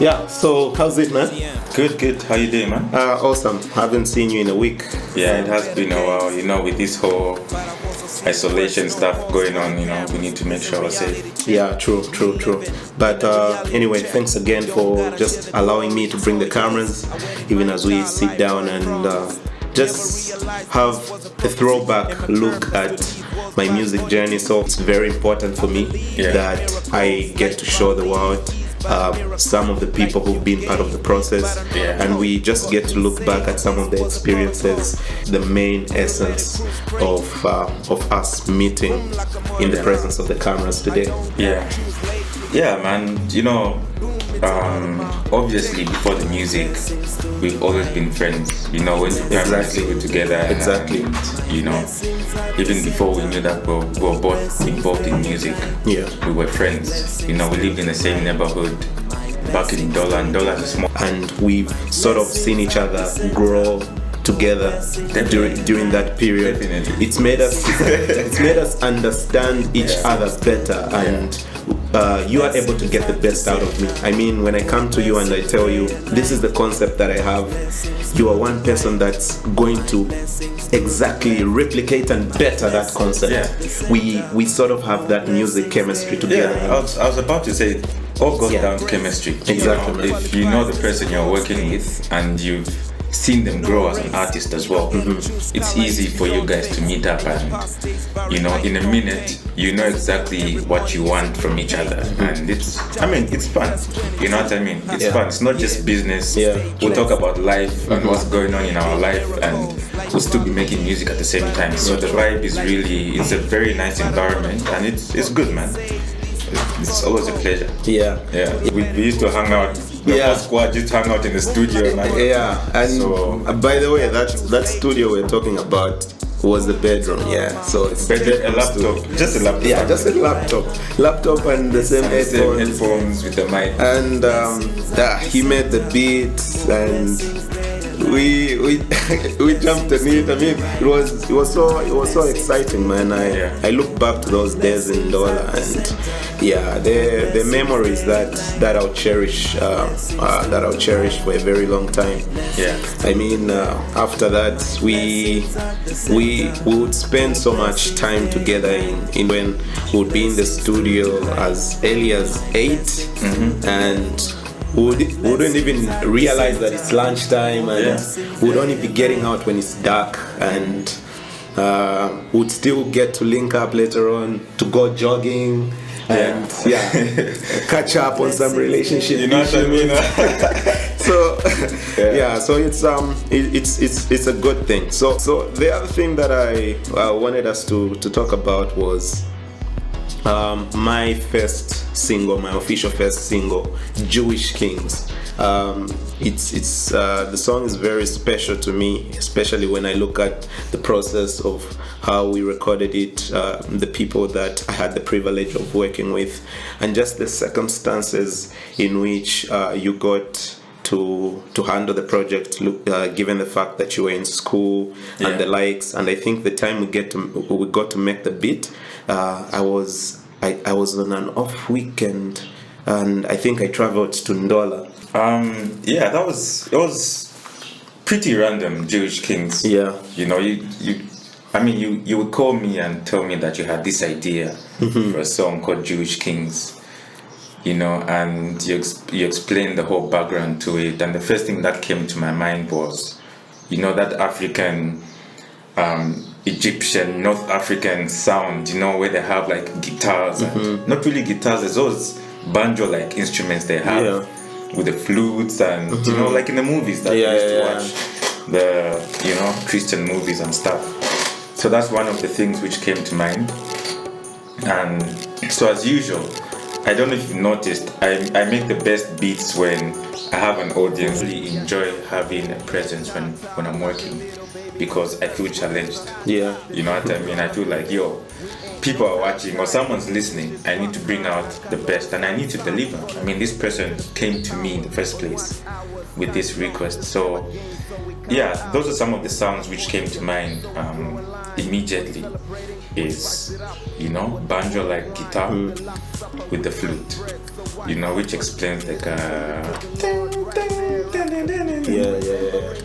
Yeah, so how's it, man? Good, good. How you doing, man? Awesome. Haven't seen you in a week. Yeah, it has been a while. With this whole isolation stuff going on, we need to make sure we're safe. Yeah, true. But anyway, thanks again for just allowing me to bring the cameras, even as we sit down and just have a throwback look at my music journey. So it's very important for me that I get to show the world some of the people who've been part of the process, and we just get to look back at some of the experiences, the main essence of us meeting in the presence of the cameras today. Yeah, man. Obviously before the music, we've always been friends. We went to primary school together. Exactly. And, even before we knew that we were both involved in music, we were friends. We lived in the same neighborhood back in Dollar, and Dollar is small. And we've sort of seen each other grow together during that period. Definitely. It's made us understand each other better, and you are able to get the best out of me. I mean, when I come to you and I tell you this is the concept that I have, you are one person that's going to exactly replicate and better that concept. We sort of have that music chemistry together. I was about to say, all goes down to chemistry. Exactly. If you know the person you're working with and you've seen them grow as an artist as well, it's easy for you guys to meet up and in a minute you know exactly what you want from each other, and it's fun. You know what I mean? It's fun. It's not just business. We'll talk about life and what's going on in our life, and we'll still be making music at the same time. So the vibe is it's a very nice environment, and it's good, man. It's always a pleasure. We used to hang out. The whole squad just hang out in the studio, man. And so, by the way, that studio we're talking about was the bedroom. So it's a laptop, just a laptop. Just a laptop and the same headphones with the mic. And he made the beats, and we jumped on it. I mean, it was so exciting, man. I look back to those days in Dollar, and the memories that I'll cherish for a very long time. I mean, after that we would spend so much time together in when we would be in the studio as early as 8, and we wouldn't even realize that it's lunchtime, and we'd only be getting out when it's dark, and would still get to link up later on to go jogging and catch up on some relationship issues. What I mean? So it's a good thing. So the other thing that I wanted us to talk about was my official first single, Jewish Kings. The song is very special to me, especially when I look at the process of how we recorded it, the people that I had the privilege of working with, and just the circumstances in which you got to handle the project, given the fact that you were in school and the likes. And I think the time we got to make the beat, I was on an off weekend, and I think I traveled to Ndola. It was pretty random. Jewish Kings. You would call me and tell me that you had this idea for a song called Jewish Kings, and you explained the whole background to it, and the first thing that came to my mind was, that African, Egyptian, North African sound, where they have like guitars, and not really guitars, there's those banjo-like instruments they have with the flutes, and like in the movies that we used to watch, the Christian movies and stuff. So that's one of the things which came to mind. And so as usual, I don't know if you've noticed, I make the best beats when I have an audience. I really enjoy having a presence when I'm working, because I feel challenged. You know what I mean? I feel like, people are watching or someone's listening. I need to bring out the best, and I need to deliver. I mean, this person came to me in the first place with this request. So yeah, those are some of the sounds which came to mind immediately. Is, you know, banjo like guitar with the flute, you know, which explains like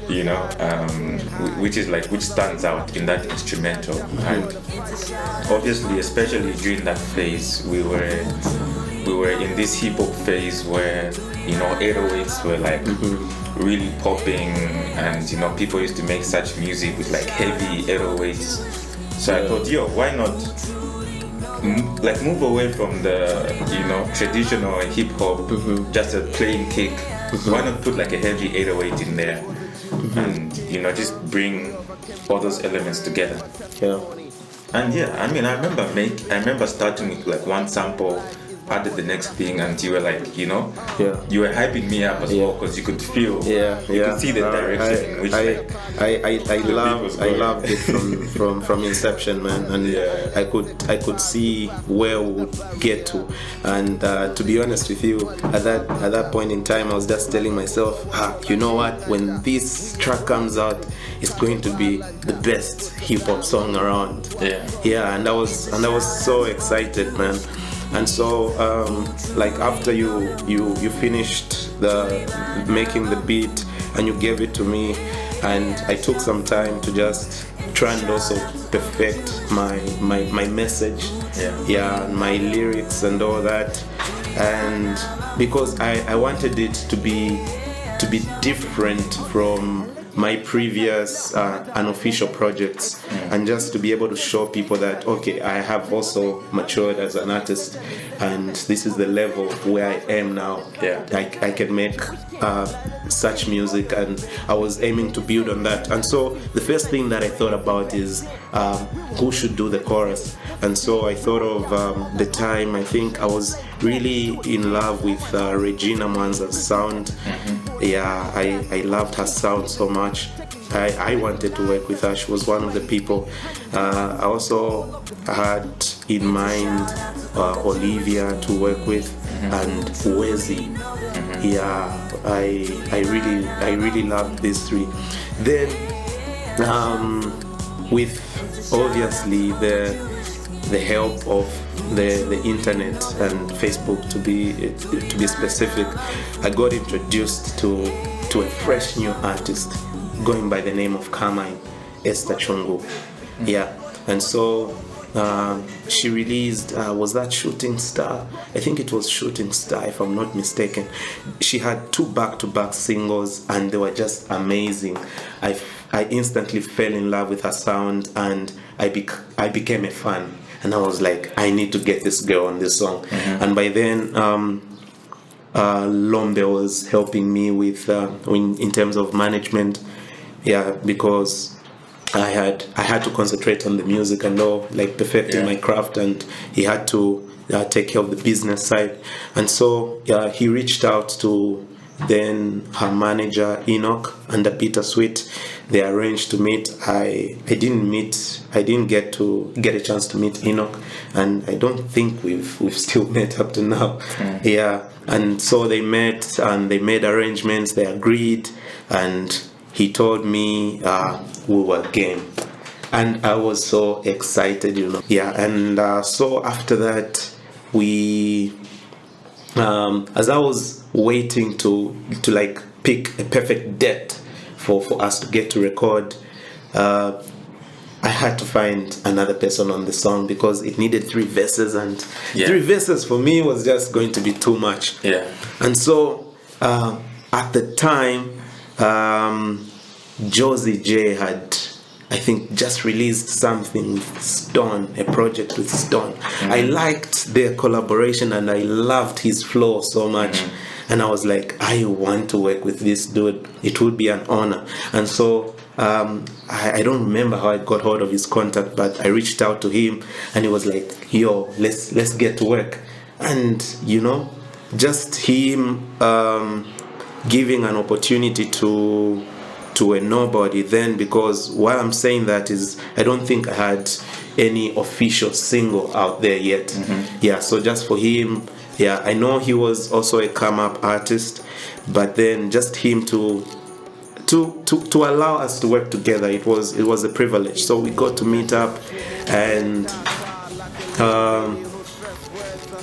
you know, which is like, which stands out in that instrumental. And obviously, especially during that phase, we were in this hip hop phase where, you know, 808s were like really popping, and you know, people used to make such music with like heavy 808s. So I thought, yo, why not like move away from the, you know, traditional hip hop, just a plain kick. Why not put like a heavy 808 in there, and you know, just bring all those elements together. Yeah. And yeah, I mean, I remember starting with like one sample, added the next thing, and you were like, you know, you were hyping me up as well, because you could feel, you could see the direction in which I loved it from inception, man, and I could see where we would get to, and to be honest with you, at that point in time, I was just telling myself, you know what, when this track comes out, it's going to be the best hip hop song around. And I was so excited, man. And so, like after you finished making the beat and you gave it to me, and I took some time to just try and also perfect my message, and my lyrics and all that, and because I wanted it to be different from my previous unofficial projects, and just to be able to show people that, okay, I have also matured as an artist, and this is the level where I am now. I can make such music, and I was aiming to build on that. And so the first thing that I thought about is who should do the chorus. And so I thought of the time, I think I was really in love with Regina Mwanza's sound. I loved her sound so much. I wanted to work with her. She was one of the people. I also had in mind Olivia to work with, and Wezi. I really loved these three. Then with obviously the help of the internet and Facebook, to be specific, I got introduced to a fresh new artist going by the name of Carmine Esther Chungu. And so she released, was that Shooting Star? I think it was Shooting Star, if I'm not mistaken. She had 2 back-to-back singles, and they were just amazing. I instantly fell in love with her sound, and I became a fan. And I was like, I need to get this girl on this song. And by then, Lombe was helping me with in terms of management, because I had to concentrate on the music and all, like perfecting my craft, and he had to take care of the business side. And so he reached out to then her manager Enoch under Bittersweet. They arranged to meet. I didn't get a chance to meet Enoch, and I don't think we've still met up to now. And so they met and they made arrangements. They agreed, and he told me we were game, and I was so excited, And so after that, we, as I was waiting to like pick a perfect date for us to get to record, I had to find another person on the song because it needed 3 verses, and 3 verses for me was just going to be too much. And so at the time, Josie J had, I think, just released something with Stone, a project with Stone. I liked their collaboration and I loved his flow so much. And I was like, I want to work with this dude. It would be an honor. And so I don't remember how I got hold of his contact, but I reached out to him and he was like, yo, let's get to work. And just him giving an opportunity to a nobody then, because why I'm saying that is I don't think I had any official single out there yet. So just for him yeah, I know he was also a come-up artist, but then just him to allow us to work together, it was a privilege. So we got to meet up, and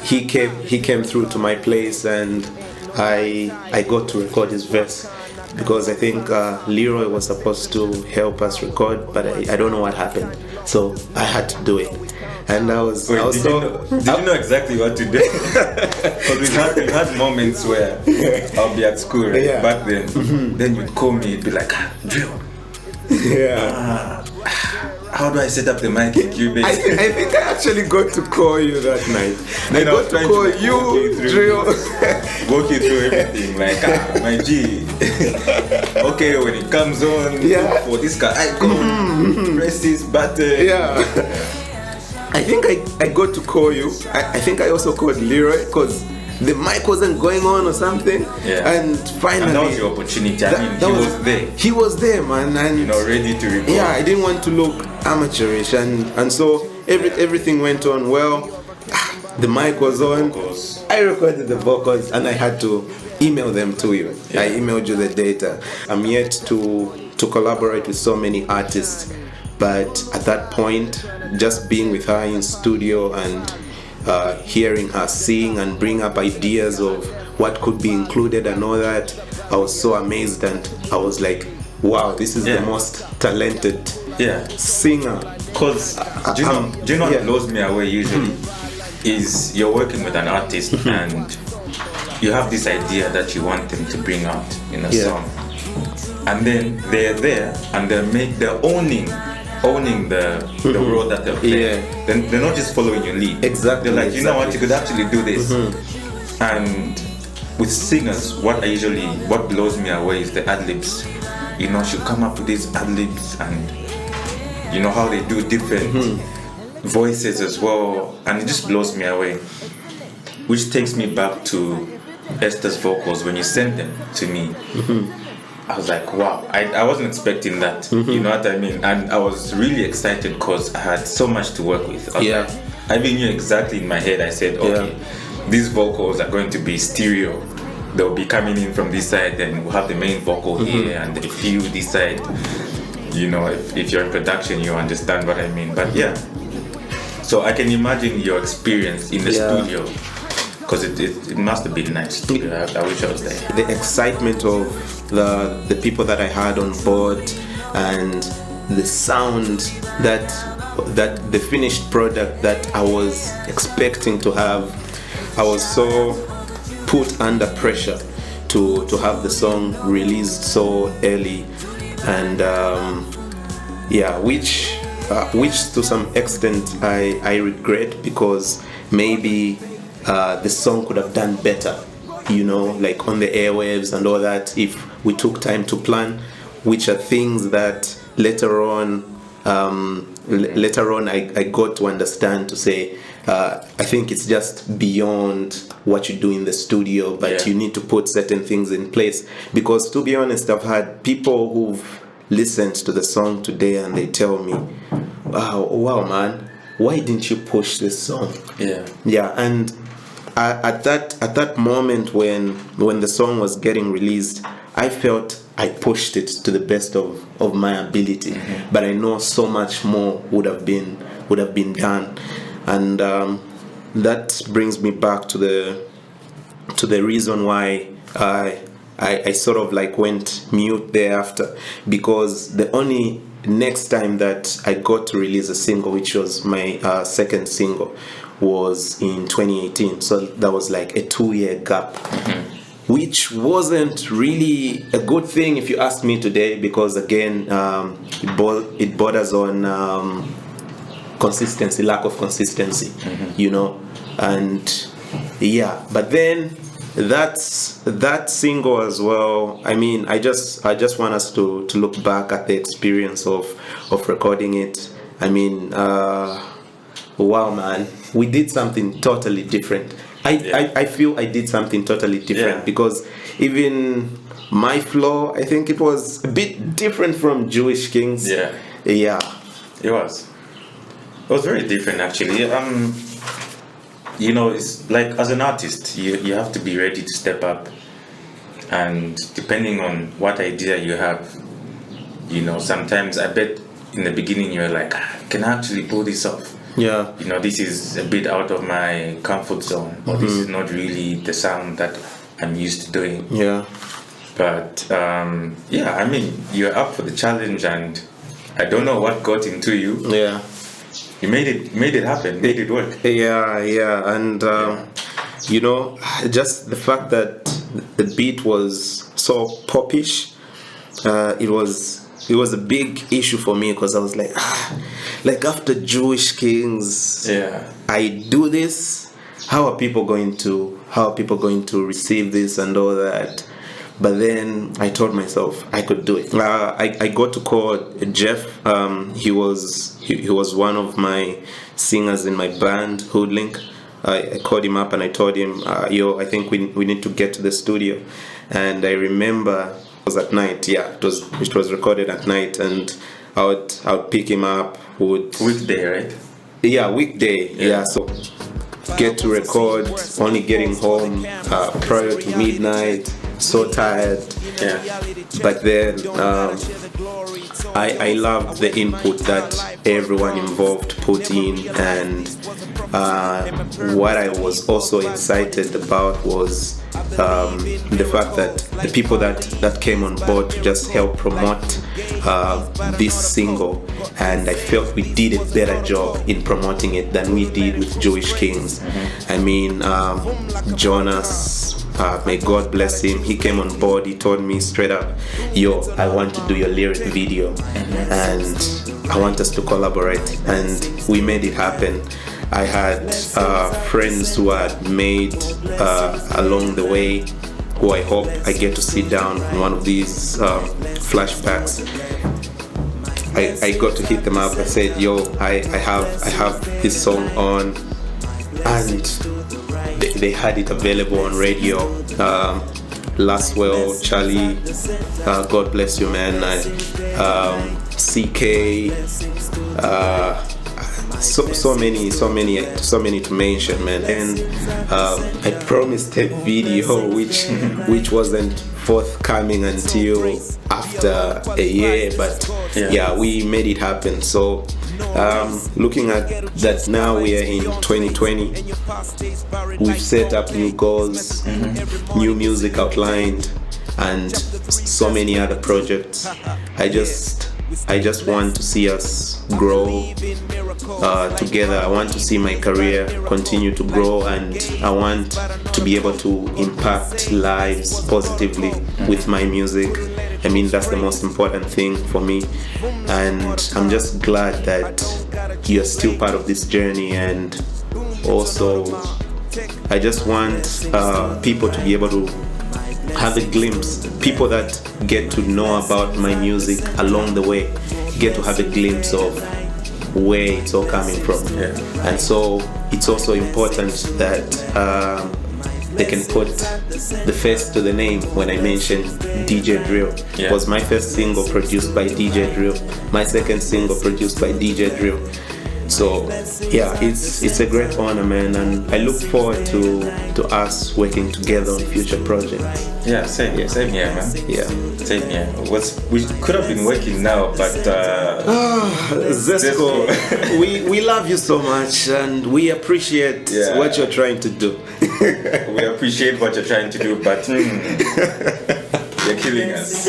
he came through to my place, and I got to record his verse, because I think Leroy was supposed to help us record, but I don't know what happened, so I had to do it. And did you know exactly what to do? Because we had moments where I'll be at school, right? Yeah. Back then. Then you'd call me, you'd be like, drill. Yeah. How do I set up the mic in Cubase? I think I actually got to call you that night. Then I got to call you, Drill. Walk you through everything, like, my G. Okay, when it comes on, Yeah. for this guy, I go, press this button. Yeah. I think I got to call you. I think I also called Leroy, because the mic wasn't going on or something. Yeah. And finally, And that was your opportunity. I mean, he was there. He was there, man. And Ready to record. yeah, I didn't want to look amateurish, and so everything went on well. The mic was on. Vocals. I recorded the vocals, and I had to email them to you. Yeah. I emailed you the data. I'm yet to collaborate with so many artists, but at that point, just being with her in studio and hearing her sing and bring up ideas of what could be included and all that, I was so amazed, and I was like, wow, this is the most talented singer. Because do you know what blows me away usually is you're working with an artist and you have this idea that you want them to bring out in a song, and then they're there and they're owning the role that they're playing. Then they're not just following your lead. Exactly. They're like, you know what, you could actually do this. And with singers, what blows me away is the ad-libs. She'll come up with these ad-libs, and you know how they do different voices as well, and it just blows me away. Which takes me back to Esther's vocals when you sent them to me. I was like, wow, I wasn't expecting that. You know what I mean? And I was really excited because I had so much to work with. I even knew exactly in my head. I said, okay, these vocals are going to be stereo. They'll be coming in from this side, and we'll have the main vocal here and a few this side. If you're in production, you understand what I mean. But yeah, so I can imagine your experience in the studio, because it must have been nice. I wish I was there. The excitement of the people that I had on board, and the sound that the finished product that I was expecting to have. I was so put under pressure to have the song released so early, and which to some extent I regret, because maybe the song could have done better, like on the airwaves and all that, if we took time to plan, which are things that later on I got to understand, to say I think it's just beyond what you do in the studio, but you need to put certain things in place. Because to be honest, I've had people who've listened to the song today and they tell me, wow man, why didn't you push this song? And at that moment when the song was getting released, I felt I pushed it to the best of my ability, but I know so much more would have been done. And that brings me back to the reason why I sort of like went mute thereafter, because the only next time that I got to release a single, which was my second single, was in 2018. So that was like a 2-year gap, which wasn't really a good thing if you ask me today, because again, it borders on consistency, lack of consistency, and but then that single as well, I mean, I just want us to look back at the experience of recording it. I mean, wow man, we did something totally different. I feel I did something totally different, because even my flow, I think it was a bit different from Jewish Kings. It was very different actually. you know, it's like as an artist, you have to be ready to step up, and depending on what idea you have, you know, sometimes I bet in the beginning you're like, can I actually pull this off? Yeah. You know, this is a bit out of my comfort zone, or this is not really the sound that I'm used to doing. Yeah. But yeah, I mean, you're up for the challenge, and I don't know what got into you. Yeah. You made it happen, made it work. Yeah, and you know, just the fact that the beat was so popish, it was a big issue for me, because I was like, after Jewish Kings, I do this. How are people going to receive this and all that? But then I told myself I could do it. I got to call Jeff. He was one of my singers in my band, Hoodlink. I called him up and I told him, yo, I think we need to get to the studio. And I remember it was at night. Yeah, it was recorded at night, and I would pick him up. Weekday, right? Yeah, weekday. Yeah, so get to record, only getting home prior to midnight. So tired. Yeah. But then I loved the input that everyone involved put in, and what I was also excited about was the fact that the people that came on board to just help promote this single, and I felt we did a better job in promoting it than we did with Jewish Kings. I mean, Jonas, may God bless him, he came on board. He told me straight up, yo, I want to do your lyric video and I want us to collaborate, and we made it happen. I had friends who had made along the way, who I hope I get to sit down in one of these flashbacks. I got to hit them up. I said, yo, I have this song on, and they had it available on radio. Laswell, Charlie, God bless you, man. CK, so many to mention, man. And I promised a video which wasn't forthcoming until after a year, but yeah, we made it happen. So looking at that now, we are in 2020. We've set up new goals, new music outlined, and so many other projects. I just want to see us grow together. I want to see my career continue to grow, and I want to be able to impact lives positively with my music. I mean, that's the most important thing for me, and I'm just glad that you're still part of this journey. And also, I just want people to be able to have a glimpse. People that get to know about my music along the way get to have a glimpse of where it's all coming from. And so it's also important that they can put the face to the name. When I mentioned DJ Drill, it was my first single produced by DJ Drill, my second single produced by DJ Drill. So yeah, it's a great honor, man, and I look forward to us working together on future projects. Yeah, same here, man. Yeah, same here. We could have been working now, but Zesco, we love you so much, and we appreciate what you're trying to do. We appreciate what you're trying to do, but you're killing us.